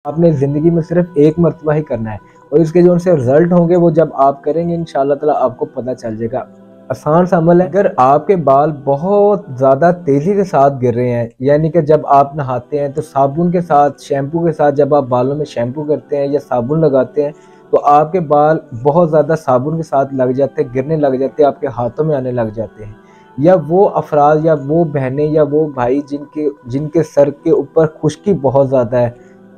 آپ نے زندگی میں صرف ایک مرتبہ ہی کرنا ہے، اور اس کے جو ان سے رزلٹ ہوں گے وہ جب آپ کریں گے انشاءاللہ تعالی آپ کو پتہ چل جائے گا۔ آسان سا عمل ہے۔ اگر آپ کے بال بہت زیادہ تیزی کے ساتھ گر رہے ہیں، یعنی کہ جب آپ نہاتے ہیں تو صابن کے ساتھ، شیمپو کے ساتھ، جب آپ بالوں میں شیمپو کرتے ہیں یا صابن لگاتے ہیں تو آپ کے بال بہت زیادہ صابن کے ساتھ لگ جاتے ہیں، گرنے لگ جاتے ہیں، آپ کے ہاتھوں میں آنے لگ جاتے ہیں، یا وہ افراد یا وہ بہنیں یا وہ بھائی جن کے سر کے اوپر خشکی بہت زیادہ ہے،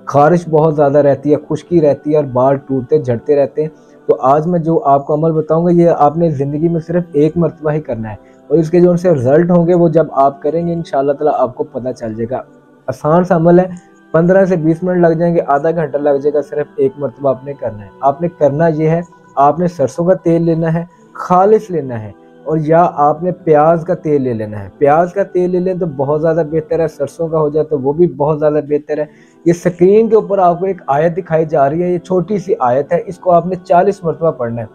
خارش بہت زیادہ رہتی ہے، خشکی رہتی ہے اور بال ٹوٹتے جھڑتے رہتے ہیں، تو آج میں جو آپ کو عمل بتاؤں گا یہ آپ نے زندگی میں صرف ایک مرتبہ ہی کرنا ہے، اور اس کے جو ان سے رزلٹ ہوں گے وہ جب آپ کریں گے انشاءاللہ تعالی آپ کو پتہ چل جائے گا۔ آسان سا عمل ہے، 15 سے 20 منٹ لگ جائیں گے، آدھا گھنٹہ لگ جائے گا، صرف ایک مرتبہ آپ نے کرنا ہے۔ آپ نے کرنا یہ ہے، آپ نے سرسوں کا تیل لینا ہے، خالص لینا ہے، اور یا آپ نے پیاز کا تیل لے لینا ہے۔ پیاز کا تیل لے لیں تو بہت زیادہ بہتر ہے، سرسوں کا ہو جائے تو وہ بھی بہت زیادہ بہتر ہے۔ یہ سکرین کے اوپر آپ کو ایک آیت دکھائی جا رہی ہے، یہ چھوٹی سی آیت ہے، اس کو آپ نے 40 مرتبہ پڑھنا ہے۔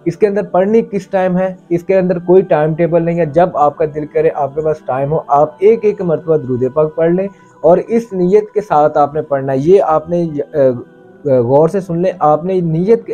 اس کے اندر پڑھنی کس ٹائم ہے؟ اس کے اندر کوئی ٹائم ٹیبل نہیں ہے، جب آپ کا دل کرے، آپ کے پاس ٹائم ہو، آپ ایک ایک مرتبہ درود پاک پڑھ لیں، اور اس نیت کے ساتھ آپ نے پڑھنا ہے۔ یہ آپ نے غور سے سن لیں، آپ نے نیت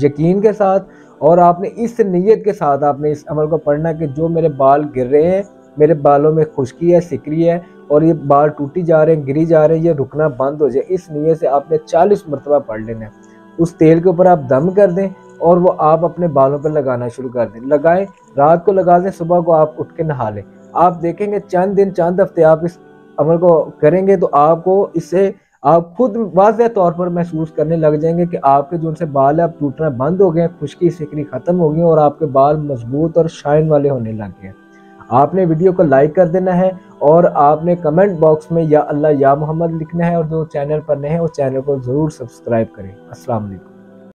یقین کے ساتھ، اور آپ نے اس نیت کے ساتھ آپ نے اس عمل کو پڑھنا ہے کہ جو میرے بال گر رہے ہیں، میرے بالوں میں خشکی ہے، سکری ہے، اور یہ بال ٹوٹی جا رہے ہیں، گری جا رہے ہیں، یہ رکنا بند ہو جائے، اس نیت سے آپ نے 40 مرتبہ پڑھ لینا ہے۔ اس تیل کے اوپر آپ دم کر دیں اور وہ آپ اپنے بالوں پر لگانا شروع کر دیں، لگائیں، رات کو لگا دیں، صبح کو آپ اٹھ کے نہا لیں۔ آپ دیکھیں گے چند دن، چند ہفتے آپ اس عمل کو کریں گے تو آپ کو اس سے آپ خود واضح طور پر محسوس کرنے لگ جائیں گے کہ آپ کے جو ان سے بال ہے اب ٹوٹنا بند ہو گئے ہیں، خشکی سکری ختم ہو گئی ہیں، اور آپ کے بال مضبوط اور شائن والے ہونے لگ گئے ہیں۔ آپ نے ویڈیو کو لائک کر دینا ہے، اور آپ نے کمنٹ باکس میں یا اللہ یا محمد لکھنا ہے، اور جو چینل پر نئے ہیں وہ چینل کو ضرور سبسکرائب کریں۔ السلام علیکم۔